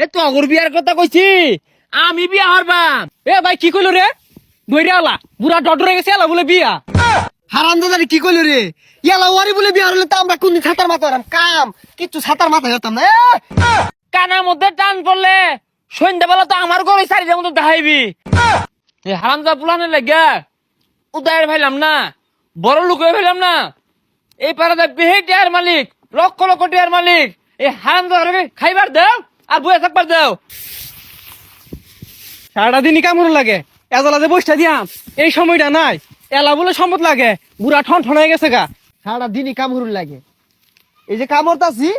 এ তগর বিয়ার কথা কইছি আমি বিয়া হারবাম। এ ভাই কি কইলো রে দইরা আলা বুড়া ডডরে গেছে আলা বলে বিয়া। হারাম দাদারে কি কইলো রে? ইয়ালা ওয়ারি বলে বিয়া হলে তো আমরা কোন ছাতার মাথা হতাম কাম কিচ্ছু ছাতার মাথা হতাম না। কানার মধ্যে টান পড়লে সন্ধ্যাবেলা তো আমার ঘরে সারিটার মতো দেখাইবি। হারামদা পুলানের লাগে উদয়ের ভাইলাম না, বড় লোক হয়ে ভাইলাম না। এই পাড়াতে বেহে টিয়ার মালিক, লক্ষ লক্ষ টিয়ার মালিক। এই হারামদা খাইবার দেও আর বয়ে থাকবার দেও। সারাটা দিনই কামড় লাগে এজলা যে বসটা দিয়াম এই সময়টা নাই। এলা বলে সম্পদ লাগে বুড়া ঠন ঠন হয়ে গেছে গা। সারা দিনই কামড় লাগে। এই যে কামড়তাছি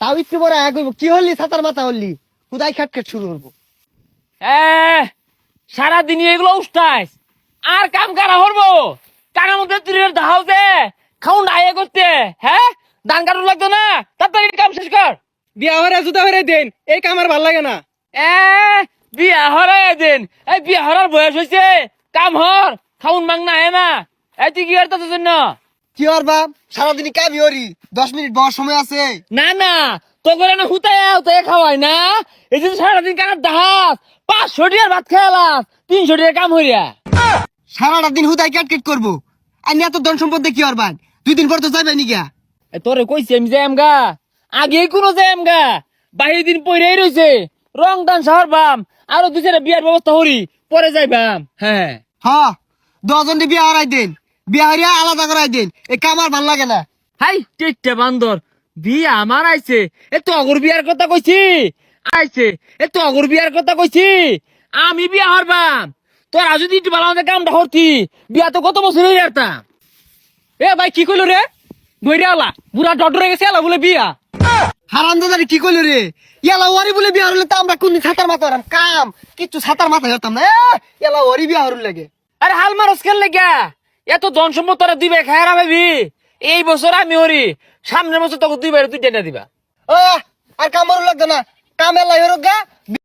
তাও একটু বড় এক হইব কি হলি ছাতার মাথা হলি খুদাই খাটখাট শুরু করবো। সারাদিন এগুলো উস্তাইস আর কাম কারা হরবো। কানার মধ্যে তুই দাহাও দে খাউন আয়ে করতে। হ্যাঁ দান কাটুন লাগতো না, তাড়াতাড়ি কাম শেষ কর। বিয়া হরে জুতা হরে দেন এই কাম আর ভাল লাগে না। বিয়া হরাই দেন। এই বিয়া হরার বয়স হয়েছে, কাম হর খাউন মাং না না। এই তুই কি করতে জন্য? কি আর বাপ সারাদিনই কামি হরি 10 মিনিট বড় সময় আছে। না না তো করে না হুতায় খাওয়াই না। এই যে সারাদিন কানার দাহাস 500 টিয়ার ভাত খেয়ালাস 300 টিয়ার কাম হইয়া। সারাটা দিন হুদাই কাটকেট করবো আর এত ধন সম্পদ কি আর বান 2 দিন পর তো যাবে নি গা। তোরে কইছি আমি যাইম গা, আগে কোনো যাইম গা। বাহির দিন পইরাই রইছে রং দান শহর বাম আরো 2-4টা বিয়ার ব্যবস্থা হরি পরে যাইবাম। হ্যাঁ হ 10 জন বিয়া হারাই দেন বিয়া হারিয়া আলাদা করাই দেন এই কাম আর ভাল লাগে না। হাই টেট্টা বান্দর বিয়া আমার আইছে। এ তো অগর বিয়ার কথা কইছি আইছে। এ তো অগর বিয়ার কথা কইছি আমি বিয়া হারবাম। তোরা যদি একটু ভালো আমাদের কামটা হরতি বিয়া তো কত বছর হয়ে যেতাম। এ ভাই কি কইলো রে দইরা আলা বুড়া ডডরে গেছে আলা বলে বিয়া। হারাম দাদারে কি কইলো রে? ইয়ালা ওয়ারি বলে বিয়া হলে তো আমরা কোন ছাতার মাথা হতাম কাম কিচ্ছু ছাতার মাথা হতাম না। ইয়ালা ওয়ারি বিয়া হরুন লাগে। আরে হাল মারস খেল লেগা এত ধন সম্পদ তোরা দিবে খায়রা ভাবি। এই বছর আমি হরি, সামনের বছর তোকে 2 বাইরে 2 টেনা দিবা। আর কাম হরুন লাগতো না কাম এলাই হরুক গা।